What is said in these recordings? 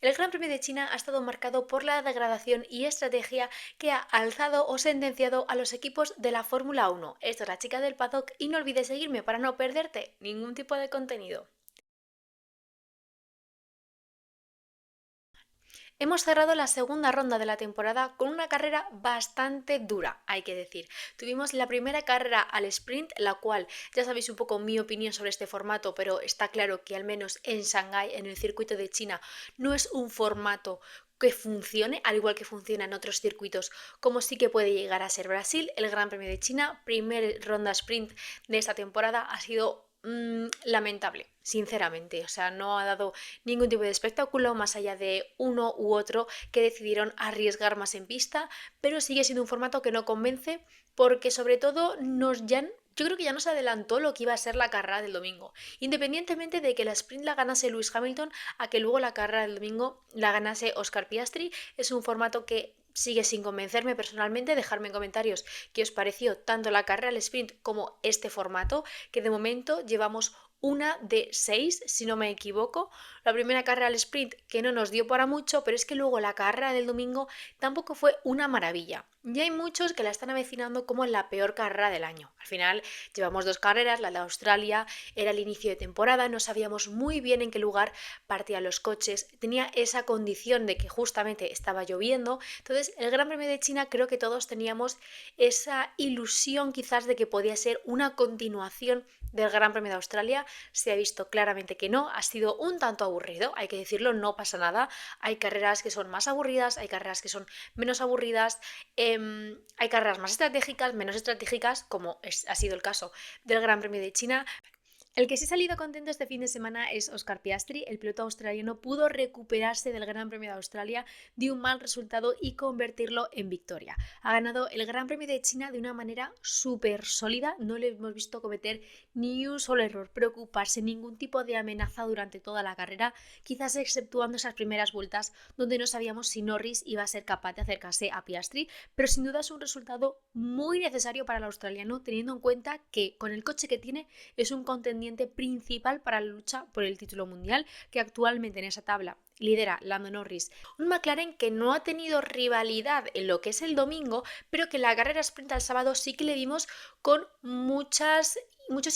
El Gran Premio de China ha estado marcado por la degradación y estrategia que ha alzado o sentenciado a los equipos de la Fórmula 1. Esta es la chica del paddock y no olvides seguirme para no perderte ningún tipo de contenido. Hemos cerrado la segunda ronda de la temporada con una carrera bastante dura, hay que decir. Tuvimos la primera carrera al sprint, la cual ya sabéis un poco mi opinión sobre este formato, pero está claro que al menos en Shanghái, en el circuito de China, no es un formato que funcione, al igual que funciona en otros circuitos, como sí que puede llegar a ser Brasil. El Gran Premio de China, primer ronda sprint de esta temporada, ha sido lamentable, sinceramente. O sea, no ha dado ningún tipo de espectáculo más allá de uno u otro que decidieron arriesgar más en pista, pero sigue siendo un formato que no convence porque sobre todo yo creo que ya nos adelantó lo que iba a ser la carrera del domingo. Independientemente de que la sprint la ganase Lewis Hamilton, a que luego la carrera del domingo la ganase Oscar Piastri, es un formato que sigue sin convencerme personalmente. Dejarme en comentarios qué os pareció tanto la carrera al sprint como este formato, que de momento llevamos una de 6, si no me equivoco. La primera carrera al sprint que no nos dio para mucho, pero es que luego la carrera del domingo tampoco fue una maravilla. Y hay muchos que la están avecinando como la peor carrera del año. Al final llevamos dos carreras, la de Australia era el inicio de temporada, no sabíamos muy bien en qué lugar partían los coches, tenía esa condición de que justamente estaba lloviendo. Entonces el Gran Premio de China, creo que todos teníamos esa ilusión quizás de que podía ser una continuación del Gran Premio de Australia. Se ha visto claramente que no, ha sido un tanto aburrido, hay que decirlo, no pasa nada. Hay carreras que son más aburridas, hay carreras que son menos aburridas, hay carreras más estratégicas, menos estratégicas, como ha sido el caso del Gran Premio de China. El que sí ha salido contento este fin de semana es Oscar Piastri. El piloto australiano pudo recuperarse del Gran Premio de Australia de un mal resultado y convertirlo en victoria. Ha ganado el Gran Premio de China de una manera súper sólida. No le hemos visto cometer ni un solo error, preocuparse, ningún tipo de amenaza durante toda la carrera, quizás exceptuando esas primeras vueltas donde no sabíamos si Norris iba a ser capaz de acercarse a Piastri, pero sin duda es un resultado muy necesario para el australiano, teniendo en cuenta que con el coche que tiene es un contendiente principal para la lucha por el título mundial, que actualmente en esa tabla lidera Lando Norris. Un McLaren que no ha tenido rivalidad en lo que es el domingo, pero que la carrera sprint al sábado sí que le vimos con muchos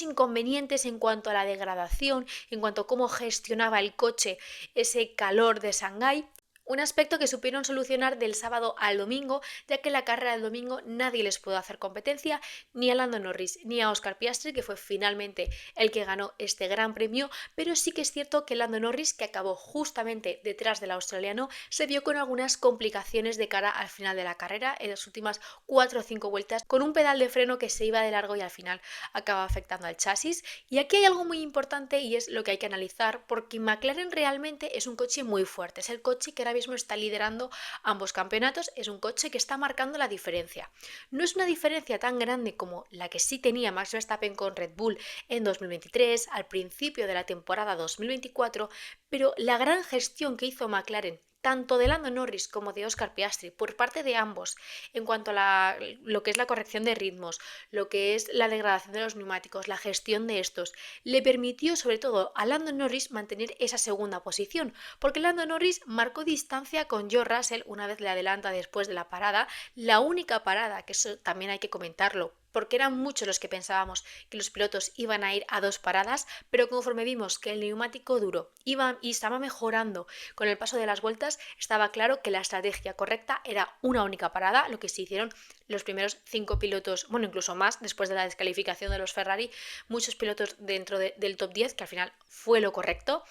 inconvenientes en cuanto a la degradación, en cuanto a cómo gestionaba el coche ese calor de Shanghái. Un aspecto que supieron solucionar del sábado al domingo, ya que en la carrera del domingo nadie les pudo hacer competencia, ni a Lando Norris ni a Oscar Piastri, que fue finalmente el que ganó este gran premio, pero sí que es cierto que Lando Norris, que acabó justamente detrás del australiano, se vio con algunas complicaciones de cara al final de la carrera, en las últimas 4 o 5 vueltas, con un pedal de freno que se iba de largo y al final acaba afectando al chasis. Y aquí hay algo muy importante y es lo que hay que analizar, porque McLaren realmente es un coche muy fuerte, es el coche que ahora mismo está liderando ambos campeonatos, es un coche que está marcando la diferencia. No es una diferencia tan grande como la que sí tenía Max Verstappen con Red Bull en 2023, al principio de la temporada 2024, pero la gran gestión que hizo McLaren tanto de Lando Norris como de Oscar Piastri, por parte de ambos, en cuanto a lo que es la corrección de ritmos, lo que es la degradación de los neumáticos, la gestión de estos, le permitió sobre todo a Lando Norris mantener esa segunda posición, porque Lando Norris marcó distancia con George Russell una vez le adelanta después de la parada, la única parada, que eso también hay que comentarlo, porque eran muchos los que pensábamos que los pilotos iban a ir a 2 paradas, pero conforme vimos que el neumático duro iba y estaba mejorando con el paso de las vueltas, estaba claro que la estrategia correcta era una única parada, lo que se hicieron los primeros 5 pilotos, bueno, incluso más, después de la descalificación de los Ferrari, muchos pilotos dentro del top 10, que al final fue lo correcto.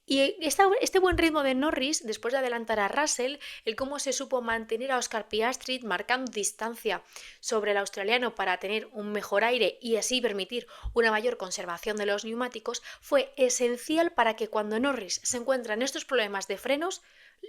Y este buen ritmo de Norris, después de adelantar a Russell, el cómo se supo mantener a Oscar Piastri marcando distancia sobre el australiano para tener un mejor aire y así permitir una mayor conservación de los neumáticos, fue esencial para que cuando Norris se encuentra en estos problemas de frenos,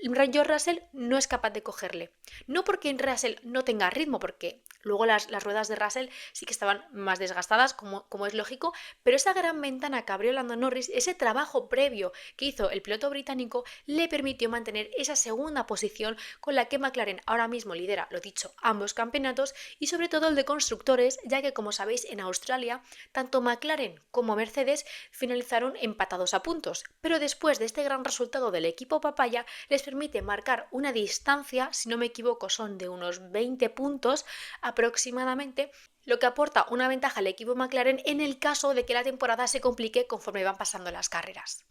George Russell no es capaz de cogerle. No porque Russell no tenga ritmo, porque luego las ruedas de Russell sí que estaban más desgastadas, como es lógico, pero esa gran ventana que abrió Lando Norris, ese trabajo previo que hizo el piloto británico le permitió mantener esa segunda posición con la que McLaren ahora mismo lidera, lo dicho, ambos campeonatos y sobre todo el de constructores, ya que como sabéis en Australia tanto McLaren como Mercedes finalizaron empatados a puntos, pero después de este gran resultado del equipo papaya les permite marcar una distancia, si no me equivoco son de unos 20 puntos aproximadamente, lo que aporta una ventaja al equipo McLaren en el caso de que la temporada se complique conforme van pasando las carreras.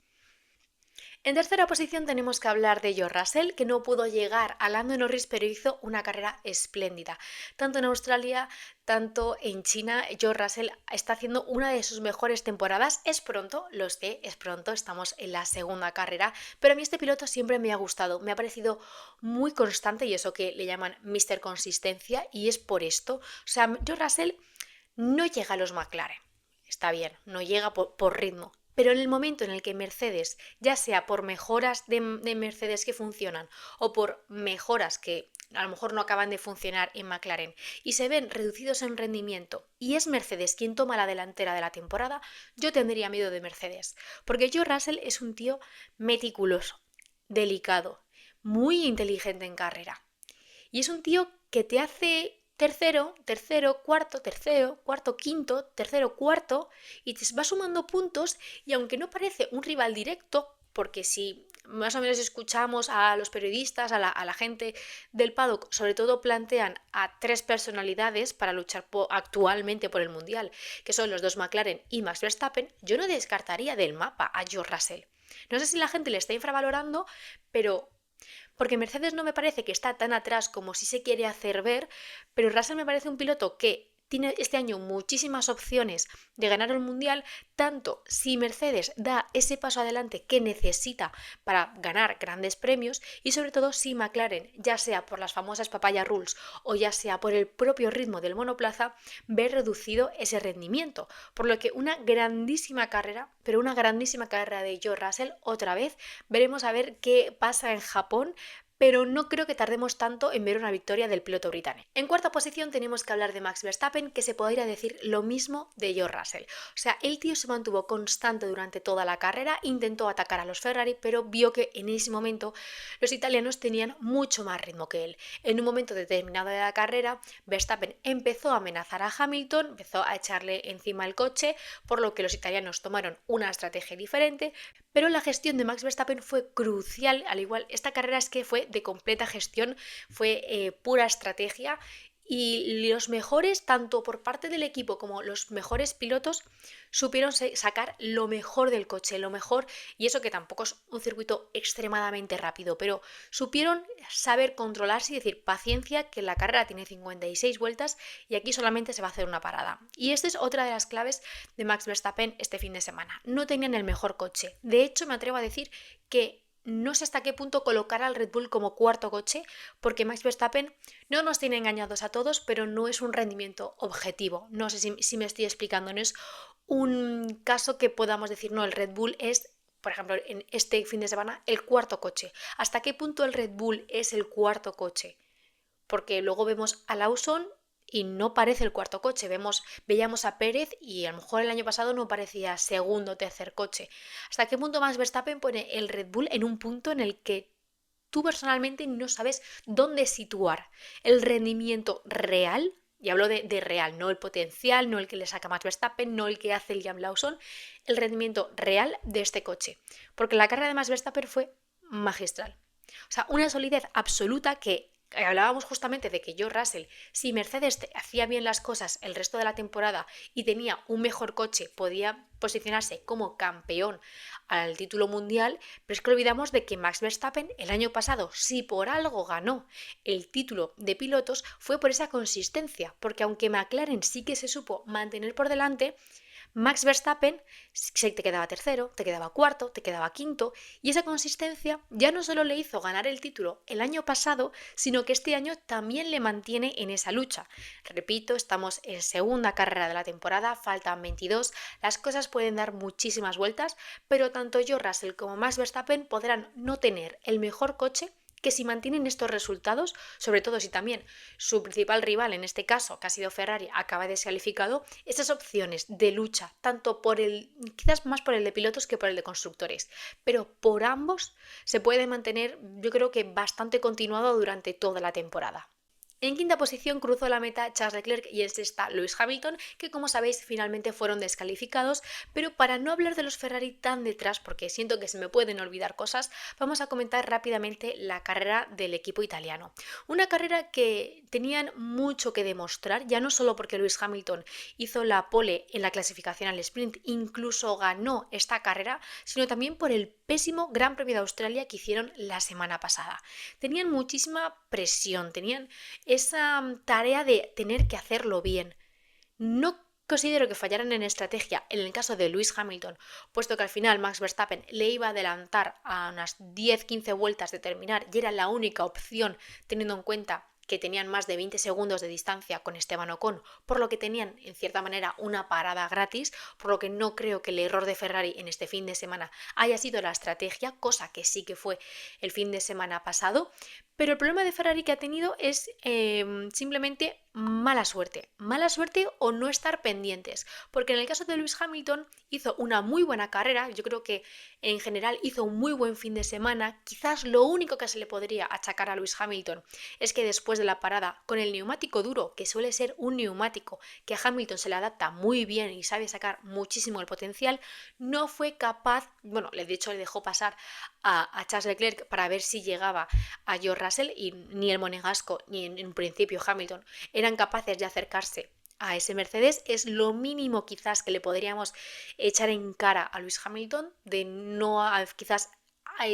En tercera posición tenemos que hablar de George Russell, que no pudo llegar a Lando Norris, pero hizo una carrera espléndida. Tanto en Australia, tanto en China, George Russell está haciendo una de sus mejores temporadas. Es pronto, lo sé, es pronto, estamos en la segunda carrera, pero a mí este piloto siempre me ha gustado, me ha parecido muy constante y eso que le llaman Mr. Consistencia, y es por esto. O sea, George Russell no llega a los McLaren. Está bien, no llega por ritmo, pero en el momento en el que Mercedes, ya sea por mejoras de Mercedes que funcionan o por mejoras que a lo mejor no acaban de funcionar en McLaren y se ven reducidos en rendimiento y es Mercedes quien toma la delantera de la temporada, yo tendría miedo de Mercedes, porque George Russell es un tío meticuloso, delicado, muy inteligente en carrera y es un tío que te hace tercero, cuarto, quinto, tercero, cuarto, y te va sumando puntos, y aunque no parece un rival directo, porque si más o menos escuchamos a los periodistas, a la gente del paddock, sobre todo plantean a tres personalidades para luchar actualmente por el Mundial, que son los dos McLaren y Max Verstappen, yo no descartaría del mapa a George Russell. No sé si la gente le está infravalorando, pero porque Mercedes no me parece que está tan atrás como si se quiere hacer ver, pero Russell me parece un piloto que tiene este año muchísimas opciones de ganar el Mundial, tanto si Mercedes da ese paso adelante que necesita para ganar grandes premios y sobre todo si McLaren, ya sea por las famosas papaya rules o ya sea por el propio ritmo del monoplaza, ve reducido ese rendimiento. Por lo que una grandísima carrera, pero una grandísima carrera de George Russell, otra vez veremos a ver qué pasa en Japón, pero no creo que tardemos tanto en ver una victoria del piloto británico. En cuarta posición tenemos que hablar de Max Verstappen, que se podría decir lo mismo de George Russell. O sea, el tío se mantuvo constante durante toda la carrera, intentó atacar a los Ferrari, pero vio que en ese momento los italianos tenían mucho más ritmo que él. En un momento determinado de la carrera, Verstappen empezó a amenazar a Hamilton, empezó a echarle encima el coche, por lo que los italianos tomaron una estrategia diferente, pero la gestión de Max Verstappen fue crucial, al igual esta carrera es que fue de completa gestión, fue pura estrategia y los mejores, tanto por parte del equipo como los mejores pilotos, supieron sacar lo mejor del coche, lo mejor, y eso que tampoco es un circuito extremadamente rápido, pero supieron saber controlarse y decir paciencia, que la carrera tiene 56 vueltas y aquí solamente se va a hacer una parada. Y esta es otra de las claves de Max Verstappen este fin de semana. No tenían el mejor coche. De hecho, me atrevo a decir que no sé hasta qué punto colocar al Red Bull como cuarto coche, porque Max Verstappen no nos tiene engañados a todos, pero no es un rendimiento objetivo. No sé si me estoy explicando, no es un caso que podamos decir, no, el Red Bull es, por ejemplo, en este fin de semana, el cuarto coche. ¿Hasta qué punto el Red Bull es el cuarto coche? Porque luego vemos a Lawson y no parece el cuarto coche. Veíamos a Pérez y a lo mejor el año pasado no parecía segundo o tercer coche. ¿Hasta qué punto Max Verstappen pone el Red Bull en un punto en el que tú personalmente no sabes dónde situar el rendimiento real? Y hablo de real, no el potencial, no el que le saca Max Verstappen, no el que hace el Liam Lawson, el rendimiento real de este coche. Porque la carrera de Max Verstappen fue magistral. O sea, una solidez absoluta que hablábamos justamente de que George Russell, si Mercedes hacía bien las cosas el resto de la temporada y tenía un mejor coche, podía posicionarse como campeón al título mundial, pero es que olvidamos de que Max Verstappen el año pasado, si por algo ganó el título de pilotos, fue por esa consistencia, porque aunque McLaren sí que se supo mantener por delante, Max Verstappen te quedaba tercero, te quedaba cuarto, te quedaba quinto, y esa consistencia ya no solo le hizo ganar el título el año pasado, sino que este año también le mantiene en esa lucha. Repito, estamos en segunda carrera de la temporada, faltan 22, las cosas pueden dar muchísimas vueltas, pero tanto George Russell como Max Verstappen podrán no tener el mejor coche, que si mantienen estos resultados, sobre todo si también su principal rival, en este caso, que ha sido Ferrari, acaba descalificado, esas opciones de lucha, tanto por quizás más por el de pilotos que por el de constructores, pero por ambos se puede mantener, yo creo que bastante continuado durante toda la temporada. En quinta posición cruzó la meta Charles Leclerc y en sexta Lewis Hamilton, que como sabéis finalmente fueron descalificados, pero para no hablar de los Ferrari tan detrás, porque siento que se me pueden olvidar cosas, vamos a comentar rápidamente la carrera del equipo italiano. Una carrera que tenían mucho que demostrar, ya no solo porque Lewis Hamilton hizo la pole en la clasificación al sprint, incluso ganó esta carrera, sino también por el pésimo Gran Premio de Australia que hicieron la semana pasada. Tenían muchísima presión, tenían esa tarea de tener que hacerlo bien. No considero que fallaran en estrategia en el caso de Lewis Hamilton, puesto que al final Max Verstappen le iba a adelantar a unas 10-15 vueltas de terminar y era la única opción teniendo en cuenta que tenían más de 20 segundos de distancia con Esteban Ocon, por lo que tenían en cierta manera una parada gratis, por lo que no creo que el error de Ferrari en este fin de semana haya sido la estrategia, cosa que sí que fue el fin de semana pasado, pero el problema de Ferrari que ha tenido es simplemente mala suerte o no estar pendientes, porque en el caso de Lewis Hamilton hizo una muy buena carrera, yo creo que en general hizo un muy buen fin de semana, quizás lo único que se le podría achacar a Lewis Hamilton es que después de la parada con el neumático duro, que suele ser un neumático que a Hamilton se le adapta muy bien y sabe sacar muchísimo el potencial, no fue capaz, bueno, de hecho le dejó pasar a Charles Leclerc para ver si llegaba a George Russell y ni el monegasco ni en principio Hamilton eran capaces de acercarse a ese Mercedes. Es lo mínimo quizás que le podríamos echar en cara a Lewis Hamilton de no quizás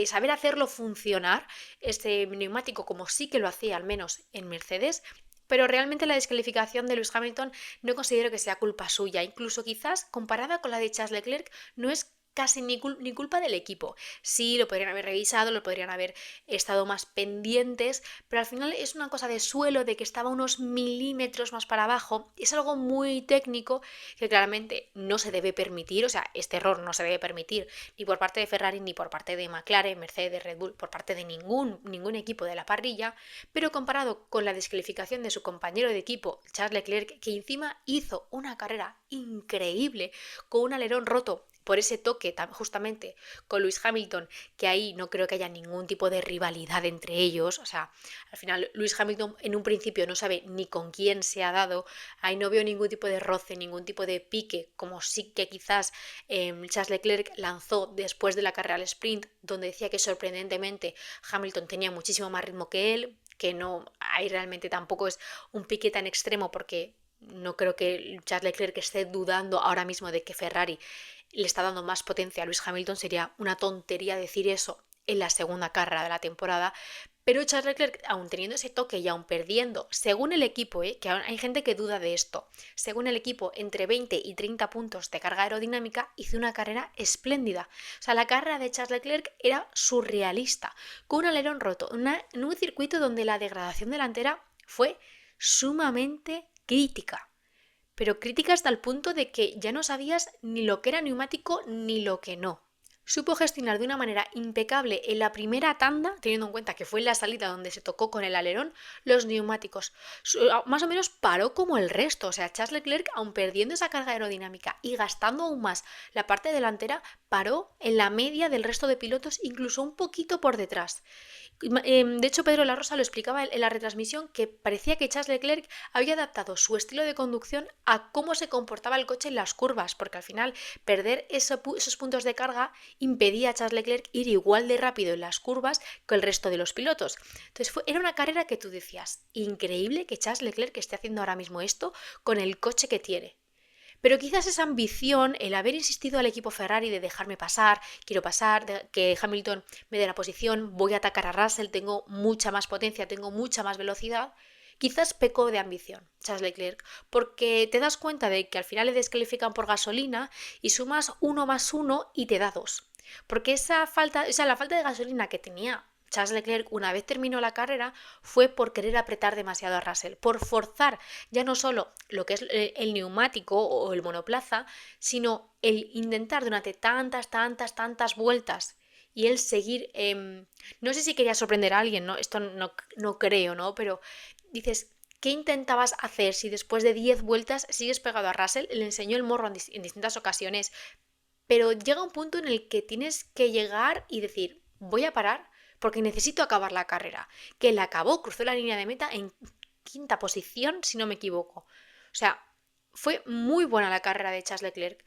saber hacerlo funcionar este neumático como sí que lo hacía al menos en Mercedes. Pero realmente la descalificación de Lewis Hamilton no considero que sea culpa suya, incluso quizás comparada con la de Charles Leclerc no es casi ni culpa del equipo. Sí, lo podrían haber revisado, lo podrían haber estado más pendientes, pero al final es una cosa de suelo, de que estaba unos milímetros más para abajo. Es algo muy técnico que claramente no se debe permitir, o sea, este error no se debe permitir ni por parte de Ferrari, ni por parte de McLaren, Mercedes, Red Bull, por parte de ningún equipo de la parrilla, pero comparado con la descalificación de su compañero de equipo, Charles Leclerc, que encima hizo una carrera increíble con un alerón roto por ese toque justamente con Lewis Hamilton, que ahí no creo que haya ningún tipo de rivalidad entre ellos, o sea, al final Lewis Hamilton en un principio no sabe ni con quién se ha dado, ahí no veo ningún tipo de roce, ningún tipo de pique, como sí que quizás Charles Leclerc lanzó después de la carrera al sprint, donde decía que sorprendentemente Hamilton tenía muchísimo más ritmo que él, que no, ahí realmente tampoco es un pique tan extremo porque no creo que Charles Leclerc esté dudando ahora mismo de que Ferrari le está dando más potencia a Lewis Hamilton, sería una tontería decir eso en la segunda carrera de la temporada, pero Charles Leclerc, aún teniendo ese toque y aún perdiendo, según el equipo, que hay gente que duda de esto, según el equipo, entre 20 y 30 puntos de carga aerodinámica, hizo una carrera espléndida. O sea, la carrera de Charles Leclerc era surrealista, con un alerón roto, en un circuito donde la degradación delantera fue sumamente crítica. Pero crítica hasta el punto de que ya no sabías ni lo que era neumático ni lo que no. Supo gestionar de una manera impecable en la primera tanda, teniendo en cuenta que fue en la salida donde se tocó con el alerón, los neumáticos. Más o menos paró como el resto, o sea, Charles Leclerc, aun perdiendo esa carga aerodinámica y gastando aún más la parte delantera, paró en la media del resto de pilotos, incluso un poquito por detrás. De hecho, Pedro La Rosa lo explicaba en la retransmisión que parecía que Charles Leclerc había adaptado su estilo de conducción a cómo se comportaba el coche en las curvas, porque al final perder esos puntos de carga impedía a Charles Leclerc ir igual de rápido en las curvas que el resto de los pilotos. Entonces era una carrera que tú decías, increíble que Charles Leclerc esté haciendo ahora mismo esto con el coche que tiene. Pero quizás esa ambición, el haber insistido al equipo Ferrari de dejarme pasar, quiero pasar, de que Hamilton me dé la posición, voy a atacar a Russell, tengo mucha más potencia, tengo mucha más velocidad, quizás pecó de ambición Charles Leclerc, porque te das cuenta de que al final le descalifican por gasolina y sumas 1 más 1 y te da 2. Porque la falta de gasolina que tenía Charles Leclerc, una vez terminó la carrera, fue por querer apretar demasiado a Russell, por forzar ya no solo lo que es el neumático o el monoplaza, sino el intentar durante tantas vueltas y él seguir, no sé si quería sorprender a alguien, ¿no? Esto no creo, ¿no? Pero dices, ¿qué intentabas hacer si después de 10 vueltas sigues pegado a Russell? Le enseñó el morro en distintas ocasiones, pero llega un punto en el que tienes que llegar y decir, voy a parar porque necesito acabar la carrera. Que la acabó, cruzó la línea de meta en quinta posición, si no me equivoco. O sea, fue muy buena la carrera de Charles Leclerc,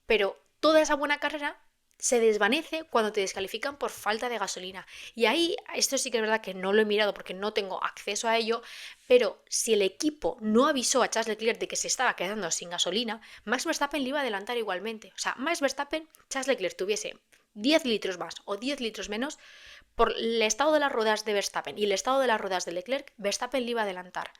pero toda esa buena carrera se desvanece cuando te descalifican por falta de gasolina. Y ahí, esto sí que es verdad que no lo he mirado porque no tengo acceso a ello, pero si el equipo no avisó a Charles Leclerc de que se estaba quedando sin gasolina, Max Verstappen le iba a adelantar igualmente. O sea, Max Verstappen, Charles Leclerc tuviese 10 litros más o 10 litros menos, por el estado de las ruedas de Verstappen y el estado de las ruedas de Leclerc, Verstappen le iba a adelantar.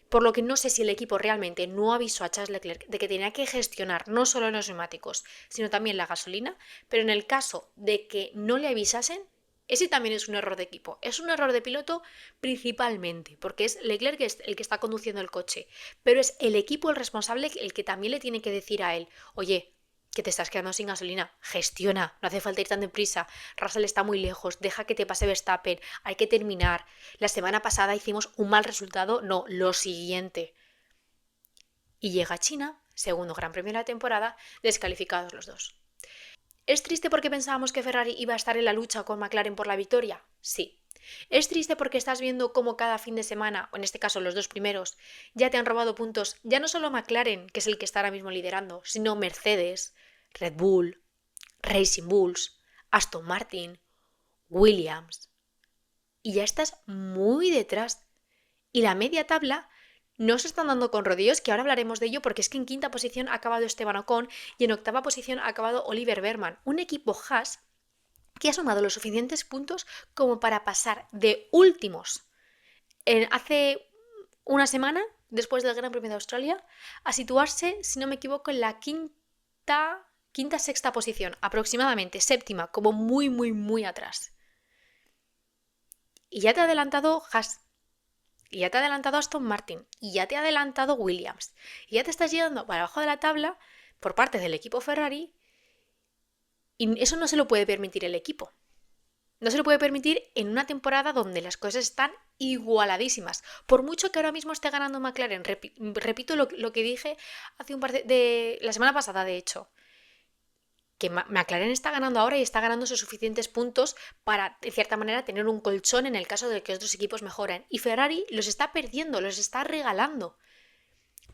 Por lo que no sé si el equipo realmente no avisó a Charles Leclerc de que tenía que gestionar no solo los neumáticos, sino también la gasolina, pero en el caso de que no le avisasen, ese también es un error de equipo. Es un error de piloto principalmente, porque es Leclerc el que está conduciendo el coche, pero es el equipo el responsable el que también le tiene que decir a él, oye, que te estás quedando sin gasolina, gestiona, no hace falta ir tan deprisa, Russell está muy lejos, deja que te pase Verstappen, hay que terminar. La semana pasada hicimos un mal resultado, no, lo siguiente. Y llega China, segundo Gran Premio de la temporada, descalificados los dos. ¿Es triste porque pensábamos que Ferrari iba a estar en la lucha con McLaren por la victoria? Sí. ¿Es triste porque estás viendo cómo cada fin de semana, o en este caso los dos primeros, ya te han robado puntos, ya no solo McLaren, que es el que está ahora mismo liderando, sino Mercedes, Red Bull, Racing Bulls, Aston Martin, Williams? Y ya estás muy detrás. Y la media tabla no se están dando con rodeos, que ahora hablaremos de ello, porque es que en quinta posición ha acabado Esteban Ocon y en octava posición ha acabado Oliver Berman, un equipo Haas que ha sumado los suficientes puntos como para pasar de últimos hace una semana, después del Gran Premio de Australia, a situarse, si no me equivoco, en la sexta posición, aproximadamente, séptima, como muy, muy, muy atrás. Y ya te ha adelantado Haas, y ya te ha adelantado Aston Martin, y ya te ha adelantado Williams, y ya te estás llegando para abajo de la tabla por parte del equipo Ferrari, y eso no se lo puede permitir el equipo. No se lo puede permitir en una temporada donde las cosas están igualadísimas. Por mucho que ahora mismo esté ganando McLaren, repito lo que dije hace un par de la semana pasada, de hecho, que McLaren está ganando ahora y está ganando sus suficientes puntos para, de cierta manera, tener un colchón en el caso de que otros equipos mejoren. Y Ferrari los está perdiendo, los está regalando.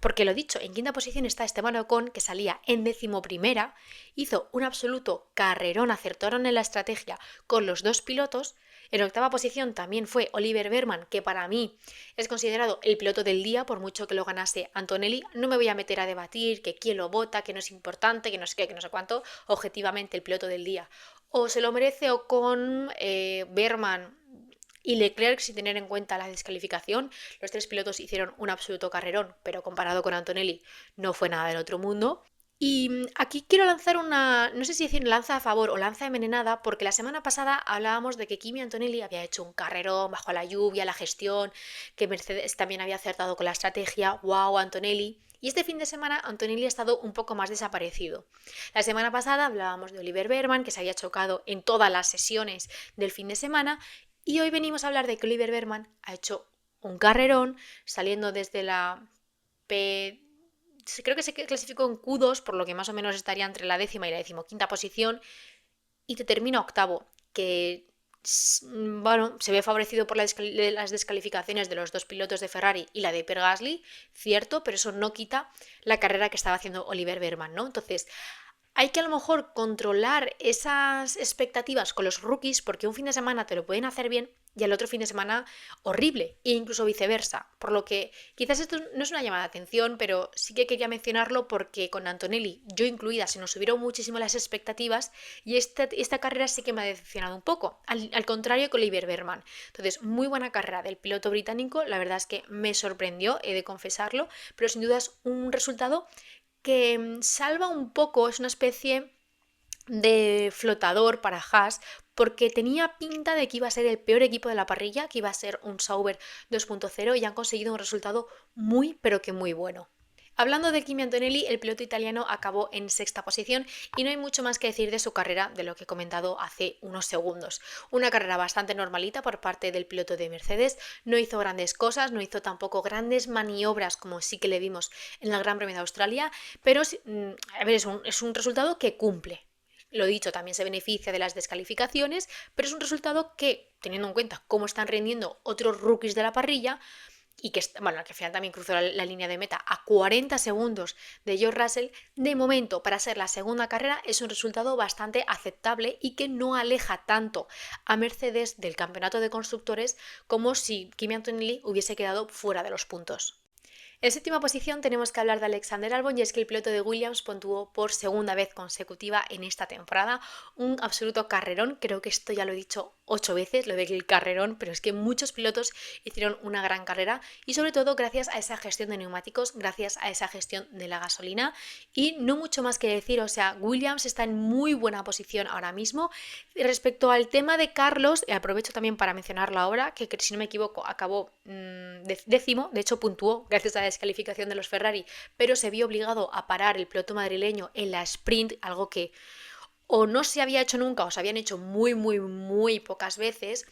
Porque lo dicho, en quinta posición está Esteban Ocon, que salía en 11ª, hizo un absoluto carrerón, acertaron en la estrategia con los dos pilotos. En octava posición también fue Oliver Berman, que para mí es considerado el piloto del día, por mucho que lo ganase Antonelli. No me voy a meter a debatir que quién lo vota, que no es importante, que no sé qué, que no sé cuánto. Objetivamente el piloto del día o se lo merece Ocon, Berman y Leclerc, sin tener en cuenta la descalificación. Los tres pilotos hicieron un absoluto carrerón, pero comparado con Antonelli no fue nada del otro mundo. Y aquí quiero lanzar una, no sé si decir lanza a favor o lanza envenenada, porque la semana pasada hablábamos de que Kimi Antonelli había hecho un carrerón bajo la lluvia, la gestión, que Mercedes también había acertado con la estrategia, wow, Antonelli. Y este fin de semana Antonelli ha estado un poco más desaparecido. La semana pasada hablábamos de Oliver Berman, que se había chocado en todas las sesiones del fin de semana, y hoy venimos a hablar de que Oliver Berman ha hecho un carrerón saliendo desde la P... Creo que se clasificó en Q2, por lo que más o menos estaría entre la 10ª y la 15ª posición, y te termina octavo, que bueno, se ve favorecido por las descalificaciones de los dos pilotos de Ferrari y la de Pierre Gasly, cierto, pero eso no quita la carrera que estaba haciendo Oliver Berman, ¿no? Entonces, hay que a lo mejor controlar esas expectativas con los rookies, porque un fin de semana te lo pueden hacer bien y al otro fin de semana horrible, e incluso viceversa. Por lo que quizás esto no es una llamada de atención, pero sí que quería mencionarlo porque con Antonelli, yo incluida, se nos subieron muchísimo las expectativas y esta carrera sí que me ha decepcionado un poco, al contrario que Oliver Berman. Entonces, muy buena carrera del piloto británico, la verdad es que me sorprendió, he de confesarlo, pero sin duda es un resultado que salva un poco, es una especie de flotador para Haas, porque tenía pinta de que iba a ser el peor equipo de la parrilla, que iba a ser un Sauber 2.0 y han conseguido un resultado muy, pero que muy bueno. Hablando de Kimi Antonelli, el piloto italiano acabó en sexta posición y no hay mucho más que decir de su carrera de lo que he comentado hace unos segundos. Una carrera bastante normalita por parte del piloto de Mercedes, no hizo grandes cosas, no hizo tampoco grandes maniobras como sí que le vimos en el Gran Premio de Australia, pero a ver, es un resultado que cumple. Lo dicho, también se beneficia de las descalificaciones, pero es un resultado que, teniendo en cuenta cómo están rindiendo otros rookies de la parrilla, y que, bueno, que al final también cruzó la línea de meta a 40 segundos de George Russell, de momento para ser la segunda carrera es un resultado bastante aceptable y que no aleja tanto a Mercedes del campeonato de constructores como si Kimi Antonelli hubiese quedado fuera de los puntos. En séptima posición tenemos que hablar de Alexander Albon y es que el piloto de Williams puntuó por segunda vez consecutiva en esta temporada. Un absoluto carrerón, creo que esto ya lo he dicho 8 veces, lo del carrerón, pero es que muchos pilotos hicieron una gran carrera y sobre todo gracias a esa gestión de neumáticos, gracias a esa gestión de la gasolina y no mucho más que decir, o sea, Williams está en muy buena posición ahora mismo. Y respecto al tema de Carlos, aprovecho también para mencionarlo ahora, que si no me equivoco acabó décimo, de hecho puntuó gracias a la descalificación de los Ferrari, pero se vio obligado a parar el piloto madrileño en la sprint, algo que o no se había hecho nunca o se habían hecho muy pocas veces.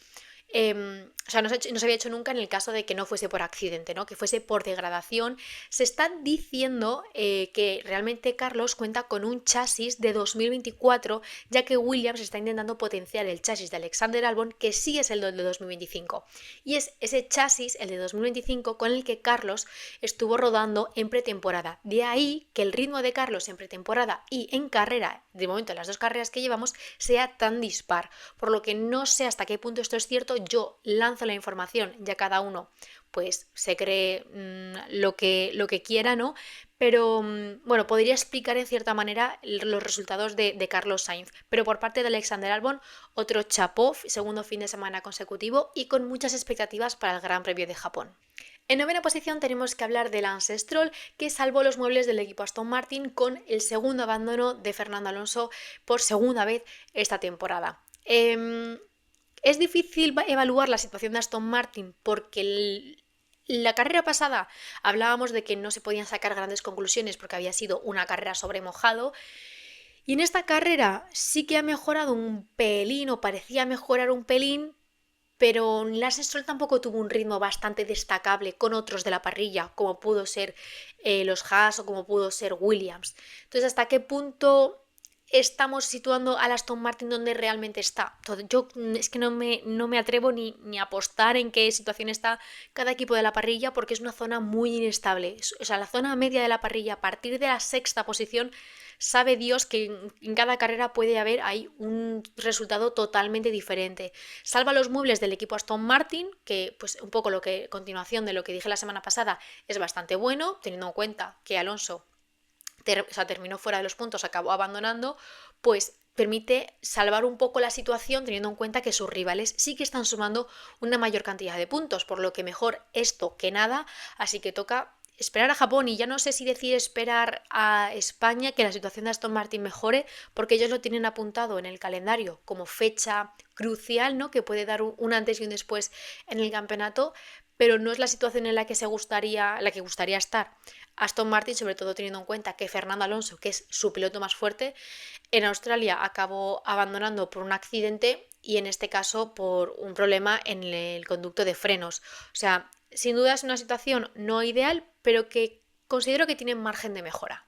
O sea, no se había hecho nunca en el caso de que no fuese por accidente, ¿no? Que fuese por degradación. Se está diciendo que realmente Carlos cuenta con un chasis de 2024, ya que Williams está intentando potenciar el chasis de Alexander Albon, que sí es el de 2025. Y es ese chasis, el de 2025, con el que Carlos estuvo rodando en pretemporada. De ahí que el ritmo de Carlos en pretemporada y en carrera, de momento en las dos carreras que llevamos, sea tan dispar. Por lo que no sé hasta qué punto esto es cierto. Yo lanzo la información, ya cada uno pues se cree lo que quiera, ¿no? Pero bueno, podría explicar en cierta manera los resultados de Carlos Sainz. Pero por parte de Alexander Albon, otro chapó, segundo fin de semana consecutivo y con muchas expectativas para el Gran Premio de Japón. En novena posición tenemos que hablar de Lance Stroll, que salvó los muebles del equipo Aston Martin con el segundo abandono de Fernando Alonso por segunda vez esta temporada. Es difícil evaluar la situación de Aston Martin porque la carrera pasada hablábamos de que no se podían sacar grandes conclusiones porque había sido una carrera sobre mojado. Y en esta carrera sí que ha mejorado un pelín o parecía mejorar un pelín, pero Lance Stroll tampoco tuvo un ritmo bastante destacable con otros de la parrilla, como pudo ser los Haas o como pudo ser Williams. Entonces, ¿hasta qué punto estamos situando al Aston Martin donde realmente está? Yo es que no me atrevo ni a apostar en qué situación está cada equipo de la parrilla porque es una zona muy inestable. O sea, la zona media de la parrilla a partir de la sexta posición, sabe Dios que en cada carrera puede haber ahí un resultado totalmente diferente. Salva los muebles del equipo Aston Martin, que pues un poco continuación de lo que dije la semana pasada, es bastante bueno, teniendo en cuenta que Alonso terminó fuera de los puntos, acabó abandonando, pues permite salvar un poco la situación teniendo en cuenta que sus rivales sí que están sumando una mayor cantidad de puntos, por lo que mejor esto que nada, así que toca esperar a Japón y ya no sé si decir esperar a España que la situación de Aston Martin mejore porque ellos lo tienen apuntado en el calendario como fecha crucial, ¿no? Que puede dar un antes y un después en el campeonato, pero no es la situación en la que gustaría estar Aston Martin, sobre todo teniendo en cuenta que Fernando Alonso, que es su piloto más fuerte, en Australia acabó abandonando por un accidente y en este caso por un problema en el conducto de frenos. O sea, sin duda es una situación no ideal, pero que considero que tiene margen de mejora.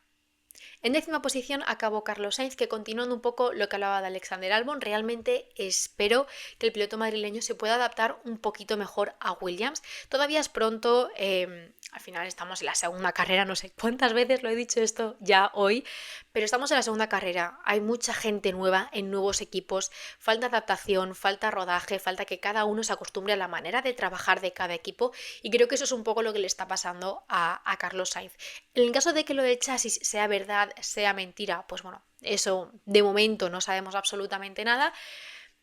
En décima posición acabó Carlos Sainz, que continuando un poco lo que hablaba de Alexander Albon, realmente espero que el piloto madrileño se pueda adaptar un poquito mejor a Williams. Todavía es pronto, al final estamos en la segunda carrera, no sé cuántas veces lo he dicho esto ya hoy, pero estamos en la segunda carrera, hay mucha gente nueva en nuevos equipos, falta adaptación, falta rodaje, falta que cada uno se acostumbre a la manera de trabajar de cada equipo y creo que eso es un poco lo que le está pasando a Carlos Sainz. En el caso de que lo de chasis sea verdad, sea mentira, pues bueno, eso de momento no sabemos absolutamente nada,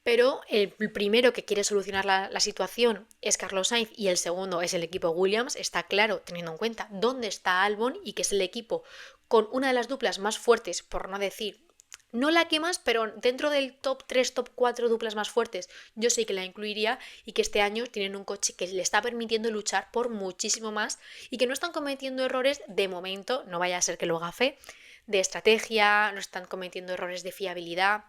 pero el primero que quiere solucionar la situación es Carlos Sainz y el segundo es el equipo Williams, está claro, teniendo en cuenta dónde está Albon y que es el equipo con una de las duplas más fuertes, por no decir No la que más, pero dentro del top 3, top 4 duplas más fuertes, yo sí que la incluiría y que este año tienen un coche que le está permitiendo luchar por muchísimo más y que no están cometiendo errores de momento, no vaya a ser que lo gafe, de estrategia, no están cometiendo errores de fiabilidad.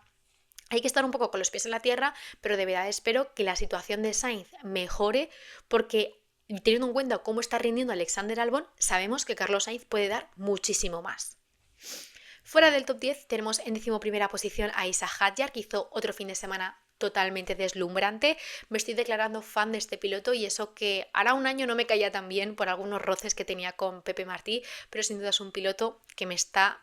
Hay que estar un poco con los pies en la tierra, pero de verdad espero que la situación de Sainz mejore porque teniendo en cuenta cómo está rindiendo Alexander Albon, sabemos que Carlos Sainz puede dar muchísimo más. Fuera del top 10 tenemos en 11ª posición a Isa Hadjar, que hizo otro fin de semana totalmente deslumbrante. Me estoy declarando fan de este piloto y eso que hará un año no me caía tan bien por algunos roces que tenía con Pepe Martí, pero sin duda es un piloto que me está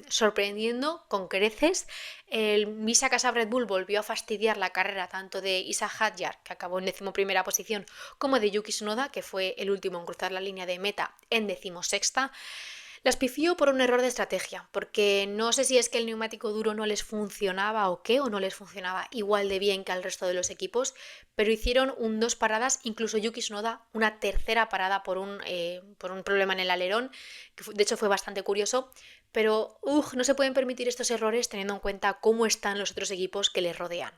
sorprendiendo con creces. El Misa Casa Red Bull volvió a fastidiar la carrera tanto de Isa Hadjar, que acabó en 11ª posición, como de Yuki Tsunoda, que fue el último en cruzar la línea de meta en 16ª. Las pifió por un error de estrategia, porque no sé si es que el neumático duro no les funcionaba o qué, o no les funcionaba igual de bien que al resto de los equipos, pero hicieron dos paradas, incluso Yuki Tsunoda una tercera parada por un problema en el alerón, que de hecho fue bastante curioso, pero no se pueden permitir estos errores teniendo en cuenta cómo están los otros equipos que les rodean.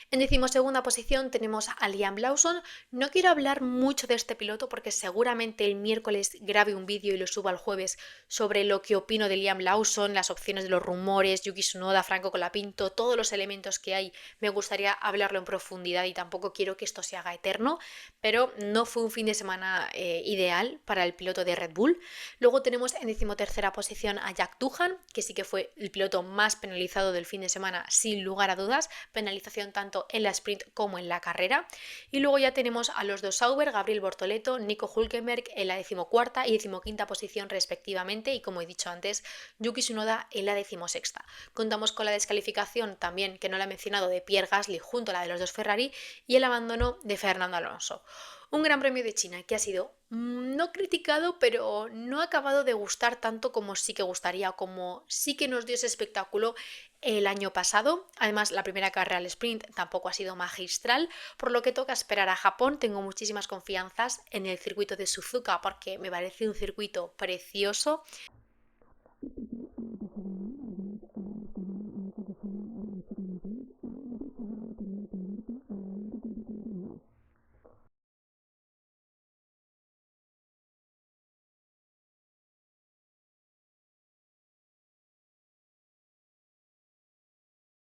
En 12ª posición tenemos a Liam Lawson. No quiero hablar mucho de este piloto porque seguramente el miércoles grabe un vídeo y lo suba el jueves sobre lo que opino de Liam Lawson, las opciones de los rumores, Yuki Tsunoda, Franco Colapinto, todos los elementos que hay. Me gustaría hablarlo en profundidad y tampoco quiero que esto se haga eterno, pero no fue un fin de semana ideal para el piloto de Red Bull. Luego tenemos en 13ª posición a Jack Doohan, que sí que fue el piloto más penalizado del fin de semana, sin lugar a dudas, penalización tanto en la sprint como en la carrera. Y luego ya tenemos a los dos Sauber, Gabriel Bortoleto, Nico Hülkenberg en la 14ª y 15ª posición respectivamente, y como he dicho antes, Yuki Tsunoda en la 16ª. Contamos con la descalificación también, que no la he mencionado, de Pierre Gasly junto a la de los dos Ferrari y el abandono de Fernando Alonso. Un gran premio de China que ha sido no criticado, pero no ha acabado de gustar tanto como sí que gustaría, como sí que nos dio ese espectáculo el año pasado. Además, la primera carrera al sprint tampoco ha sido magistral, por lo que toca esperar a Japón. Tengo muchísimas confianzas en el circuito de Suzuka porque me parece un circuito precioso.